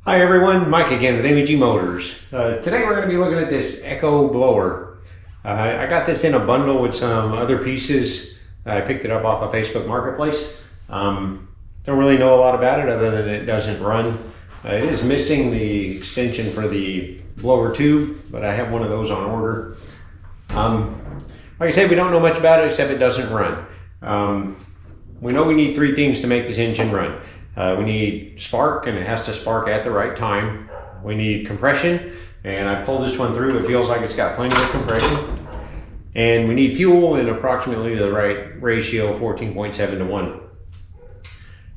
Hi everyone, Mike again with MEG Motors. Today we're going to be looking at this Echo blower. I got this in a bundle with some other pieces. I picked it up off of Facebook Marketplace. Don't really know a lot about it other than it doesn't run. It is missing the extension for the blower tube, but I have one of those on order. Like I said, we don't know much about it except it doesn't run. We know we need three things to make this engine run. We need spark, and it has to spark at the right time. We need compression, and I pulled this one through. It feels like it's got plenty of compression. And we need fuel in approximately the right ratio, 14.7 to 1.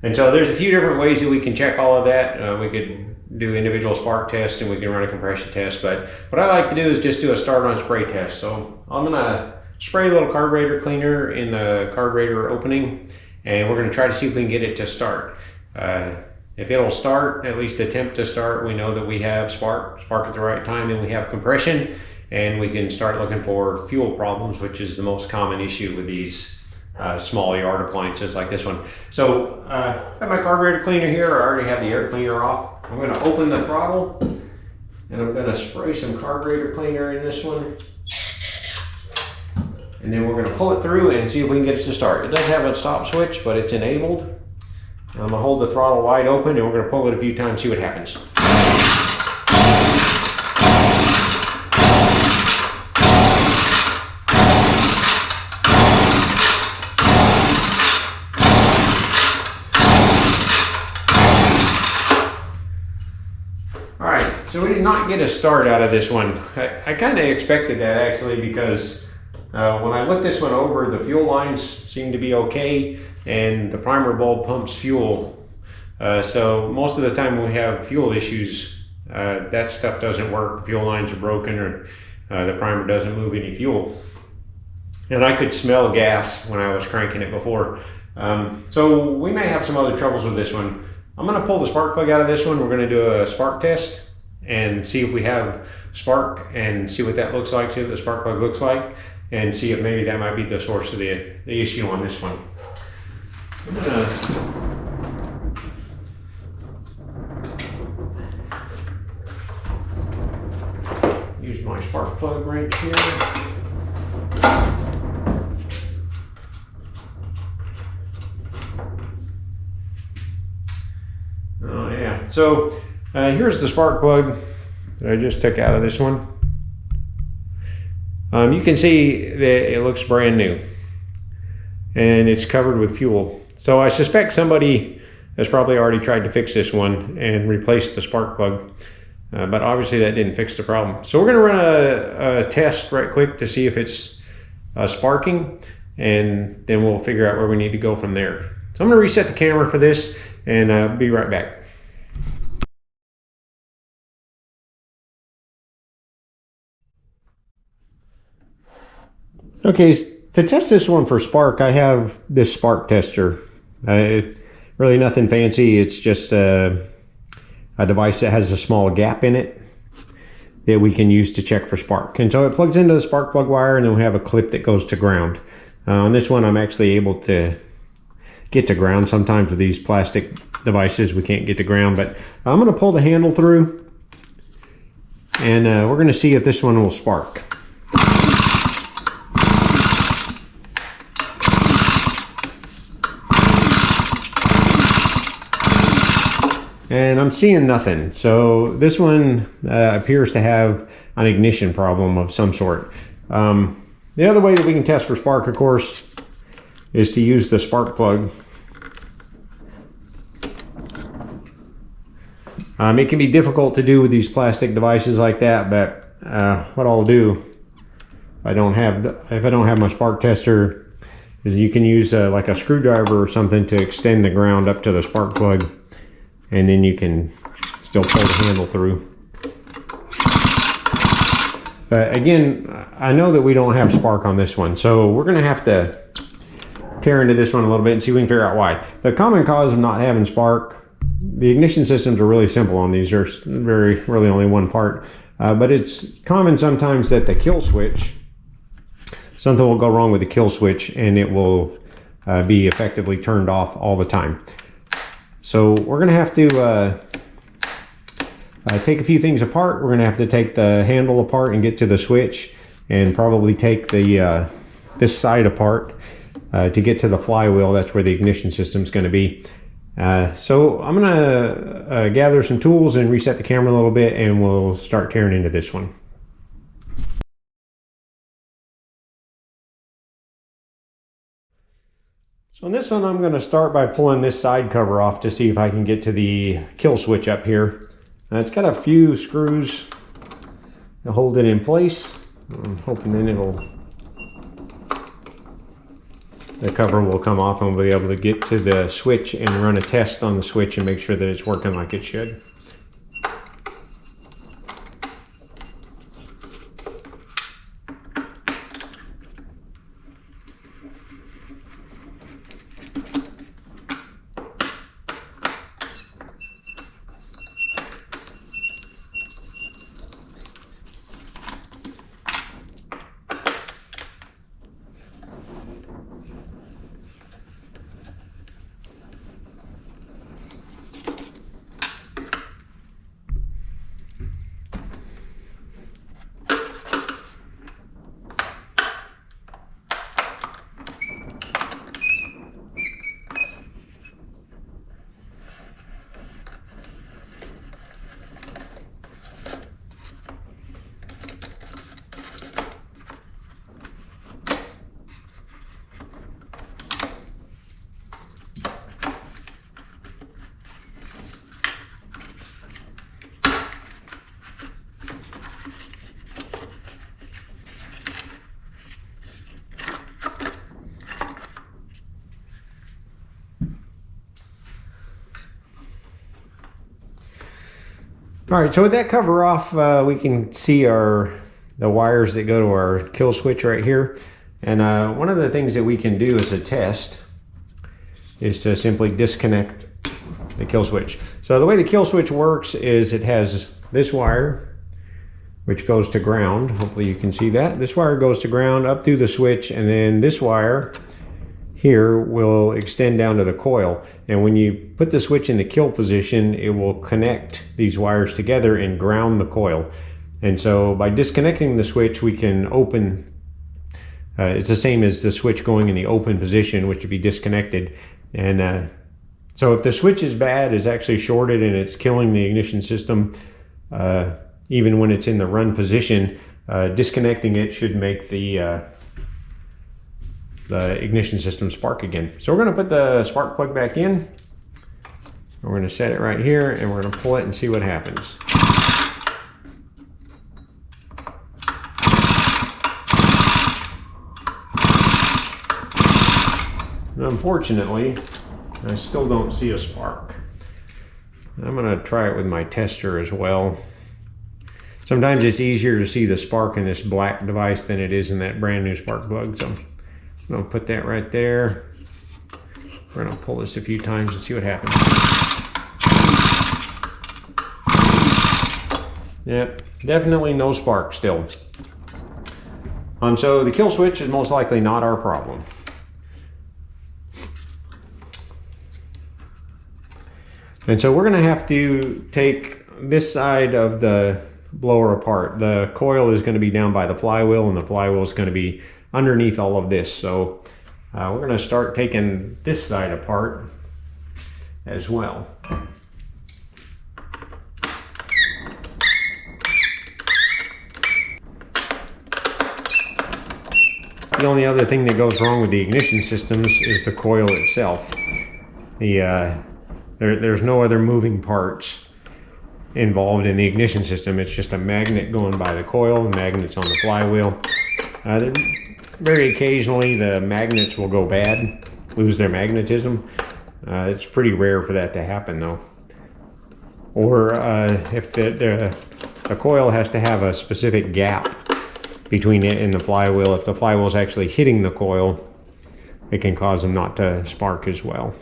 And so there's a few different ways that we can check all of that. We could do individual spark tests and we can run a compression test, but what I like to do is just do a start on spray test. So I'm gonna spray a little carburetor cleaner in the carburetor opening, and we're gonna try to see if we can get it to start. If it'll start, at least attempt to start, we know that we have spark at the right time, and we have compression, and we can start looking for fuel problems, which is the most common issue with these small yard appliances like this one. So I have my carburetor cleaner here. I already have the air cleaner off. I'm going to open the throttle, and I'm going to spray some carburetor cleaner in this one. And then we're going to pull it through and see if we can get it to start. It does have a stop switch, but it's enabled. I'm going to hold the throttle wide open, and we're going to pull it a few times, see what happens. Alright, so we did not get a start out of this one. I kind of expected that actually, because when I looked this one over, the fuel lines seem to be okay, and the primer bulb pumps fuel. So most of the time when we have fuel issues, that stuff doesn't work. The fuel lines are broken, or the primer doesn't move any fuel. And I could smell gas when I was cranking it before. So we may have some other troubles with this one. I'm going to pull the spark plug out of this one. We're going to do a spark test and see if we have spark, and see what that looks like, see what the spark plug looks like, and see if maybe that might be the source of the issue on this one. I'm gonna use my spark plug wrench here. Oh yeah, so here's the spark plug that I just took out of this one. You can see that it looks brand new, and it's covered with fuel. So I suspect somebody has probably already tried to fix this one and replace the spark plug, but obviously that didn't fix the problem. So we're going to run a test right quick to see if it's sparking, and then we'll figure out where we need to go from there. So I'm going to reset the camera for this, and I'll be right back. Okay, to test this one for spark, I have this spark tester. Really nothing fancy. It's just a device that has a small gap in it that we can use to check for spark. And so it plugs into the spark plug wire, and then we have a clip that goes to ground. On this one, I'm actually able to get to ground. Sometimes with these plastic devices, we can't get to ground, but I'm going to pull the handle through, and we're going to see if this one will spark. And I'm seeing nothing. So this one appears to have an ignition problem of some sort. The other way that we can test for spark, of course, is to use the spark plug. It can be difficult to do with these plastic devices like that, but what I'll do if I don't have my spark tester is you can use like a screwdriver or something to extend the ground up to the spark plug, and then you can still pull the handle through. But again, I know that we don't have spark on this one, so we're going to have to tear into this one a little bit and see if we can figure out why. The common cause of not having spark, the ignition systems are really simple on these. There's really only one part, but it's common sometimes that the kill switch, something will go wrong with the kill switch, and it will be effectively turned off all the time. So we're going to have to take a few things apart. We're going to have to take the handle apart and get to the switch, and probably take the this side apart to get to the flywheel. That's where the ignition system is going to be. So I'm going to gather some tools and reset the camera a little bit, and we'll start tearing into this one. So on this one, I'm going to start by pulling this side cover off to see if I can get to the kill switch up here. It's got a few screws to hold it in place. I'm hoping then the cover will come off and we'll be able to get to the switch and run a test on the switch and make sure that it's working like it should. All right, so with that cover off, we can see the wires that go to our kill switch right here. And one of the things that we can do as a test is to simply disconnect the kill switch. So the way the kill switch works is it has this wire, which goes to ground. Hopefully you can see that. This wire goes to ground up through the switch, and then this wire here will extend down to the coil. And when you put the switch in the kill position, it will connect these wires together and ground the coil. And so by disconnecting the switch, we can open, it's the same as the switch going in the open position, which would be disconnected. And so if the switch is bad, is actually shorted and it's killing the ignition system, even when it's in the run position, disconnecting it should make the ignition system spark again. So we're going to put the spark plug back in. We're going to set it right here, and we're going to pull it and see what happens. And unfortunately, I still don't see a spark. I'm going to try it with my tester as well. Sometimes it's easier to see the spark in this black device than it is in that brand new spark plug. So I'm going to put that right there. We're going to pull this a few times and see what happens. Yep, definitely no spark still. So the kill switch is most likely not our problem. And so we're going to have to take this side of the blower apart. The coil is going to be down by the flywheel, and the flywheel is going to be underneath all of this. So we're going to start taking this side apart as well. The only other thing that goes wrong with the ignition systems is the coil itself. There's no other moving parts involved in the ignition system. It's just a magnet going by the coil, and magnets on the flywheel. Very occasionally the magnets will go bad, lose their magnetism. It's pretty rare for that to happen though. Or if the coil has to have a specific gap between it and the flywheel. If the flywheel is actually hitting the coil, it can cause them not to spark as well.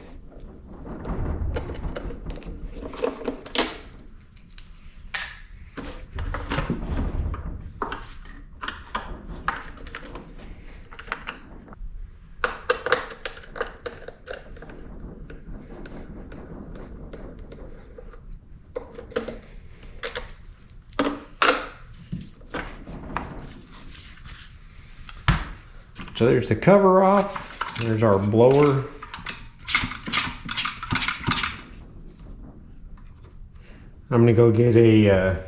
So there's the cover off. There's our blower. I'm gonna go get a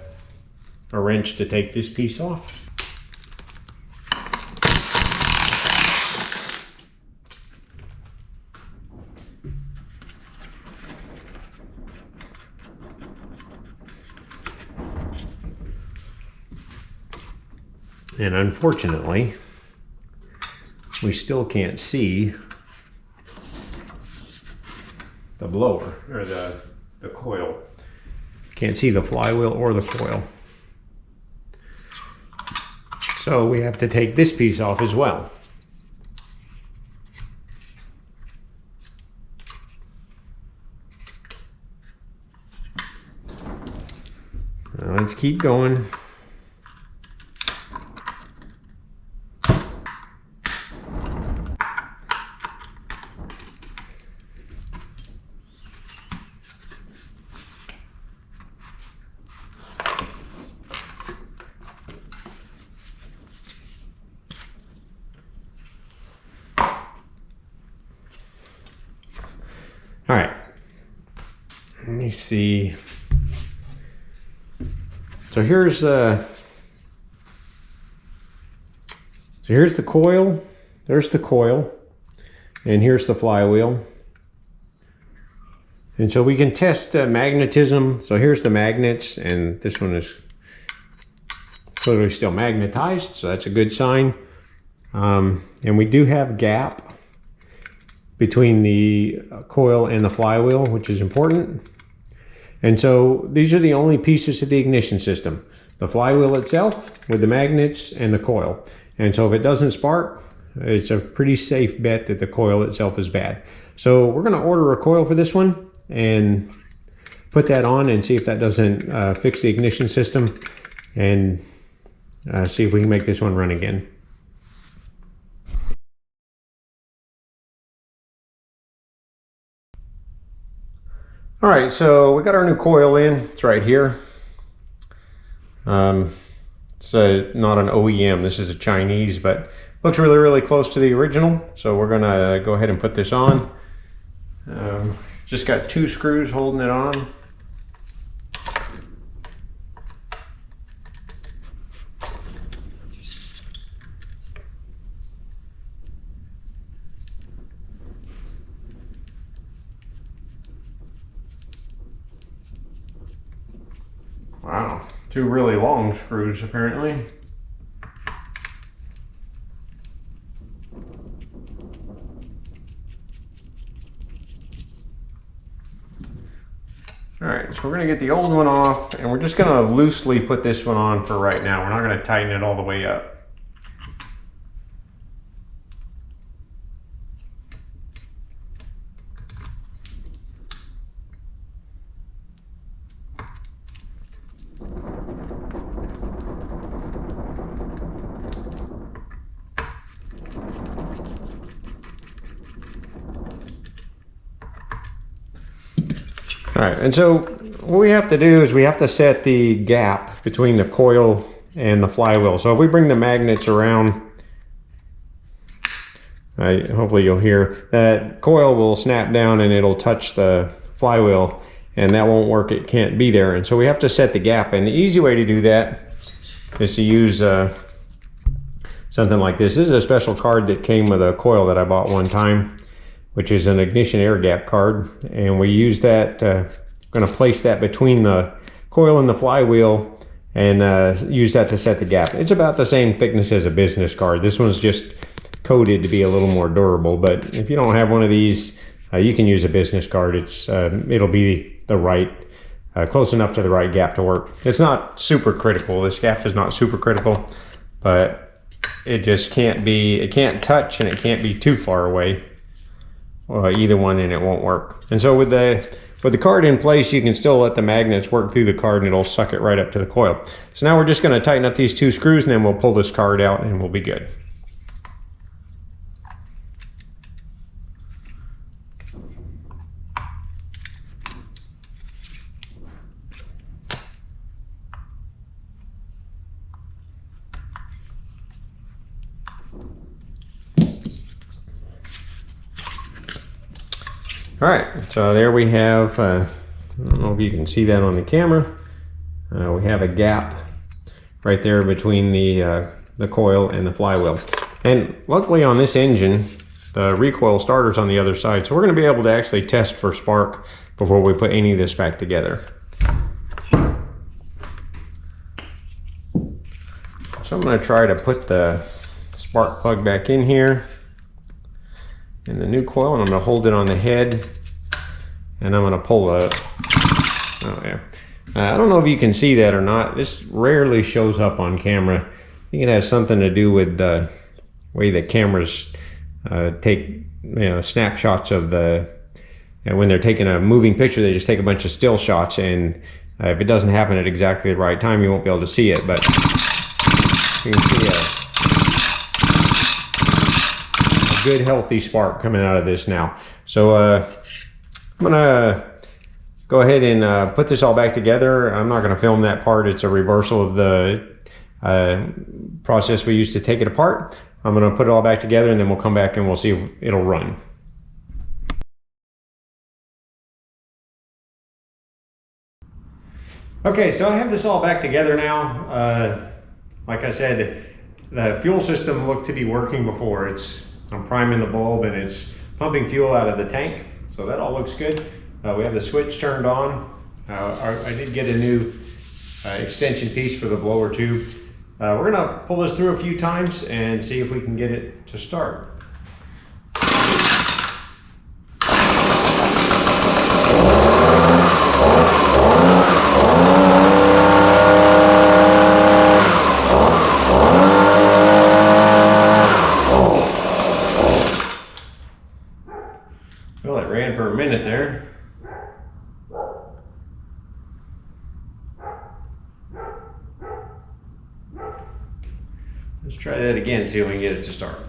wrench to take this piece off. And unfortunately, we still can't see the blower or the coil. Can't see the flywheel or the coil. So we have to take this piece off as well. Now let's keep going. All right, let me see. So here's the coil. There's the coil, and here's the flywheel. And so we can test magnetism. So here's the magnets, and this one is clearly still magnetized, so that's a good sign. And we do have gap between the coil and the flywheel, which is important. And so these are the only pieces of the ignition system: the flywheel itself with the magnets and the coil. And so if it doesn't spark, it's a pretty safe bet that the coil itself is bad. So we're going to order a coil for this one and put that on and see if that doesn't fix the ignition system, and see if we can make this one run again. All right, so we got our new coil in. It's right here. It's not an OEM. This is a Chinese, but looks really, really close to the original. So we're gonna go ahead and put this on. Just got 2 screws holding it on. Wow, 2 really long screws apparently. All right, so we're gonna get the old one off, and we're just gonna loosely put this one on for right now. We're not gonna tighten it all the way up. All right, and so what we have to do is we have to set the gap between the coil and the flywheel. So if we bring the magnets around, hopefully you'll hear that coil will snap down and it'll touch the flywheel, and that won't work. It can't be there. And so we have to set the gap. And the easy way to do that is to use something like this. This is a special card that came with a coil that I bought one time, which is an ignition air gap card, and we use that, going to place that between the coil and the flywheel and use that to set the gap. It's about the same thickness as a business card. This one's just coated to be a little more durable, but if you don't have one of these, you can use a business card. It'll be the right, close enough to the right gap to work. It's not super critical. This gap is not super critical, but it just can't be, it can't touch and it can't be too far away. Either one, and it won't work. And so with the card in place, you can still let the magnets work through the card and it'll suck it right up to the coil. So now we're just going to tighten up these 2 screws, and then we'll pull this card out and we'll be good. All right, so there we have, I don't know if you can see that on the camera. We have a gap right there between the coil and the flywheel. And luckily on this engine, the recoil starter's on the other side, so we're going to be able to actually test for spark before we put any of this back together. So I'm going to try to put the spark plug back in here in the new coil, and I'm going to hold it on the head, and I'm going to pull up. Oh yeah. I don't know if you can see that or not. This rarely shows up on camera. I think it has something to do with the way the cameras take snapshots of and when they're taking a moving picture, they just take a bunch of still shots, and if it doesn't happen at exactly the right time, you won't be able to see it. But you can see a good healthy spark coming out of this now. So I'm gonna go ahead and put this all back together. I'm not going to film that part. It's a reversal of the process we used to take it apart. I'm going to put it all back together, and then we'll come back and we'll see if it'll run. Okay, so I have this all back together now. Like I said, the fuel system looked to be working before. I'm priming the bulb and it's pumping fuel out of the tank. So that all looks good. We have the switch turned on. I did get a new extension piece for the blower tube. We're gonna pull this through a few times and see if we can get it to start. Well, it ran for a minute there. Let's try that again, see if we can get it to start.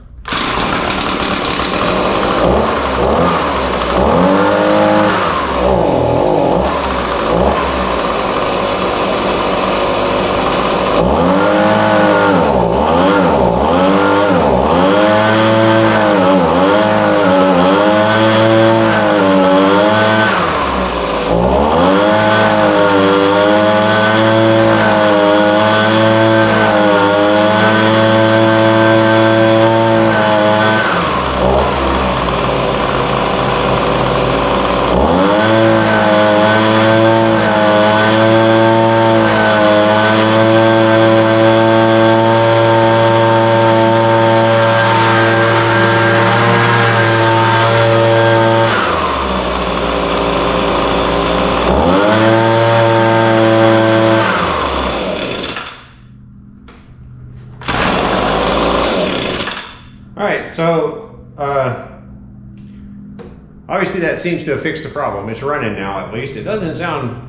Alright, so obviously that seems to have fixed the problem. It's running now, at least. It doesn't sound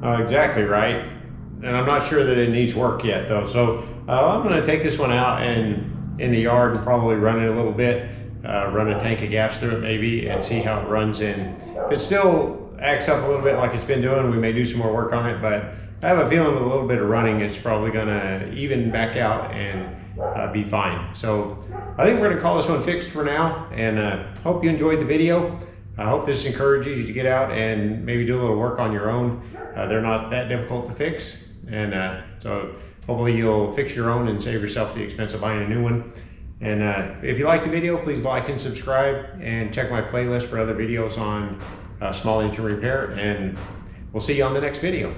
exactly right, and I'm not sure that it needs work yet though. So I'm going to take this one out and in the yard and probably run it a little bit, run a tank of gas through it maybe, and see how it runs. And if it still acts up a little bit like it's been doing, we may do some more work on it, but I have a feeling with a little bit of running, it's probably going to even back out and be fine. So I think we're going to call this one fixed for now, and hope you enjoyed the video. I hope this encourages you to get out and maybe do a little work on your own. They're not that difficult to fix, and so hopefully you'll fix your own and save yourself the expense of buying a new one. And if you like the video, please like and subscribe, and check my playlist for other videos on small engine repair, and we'll see you on the next video.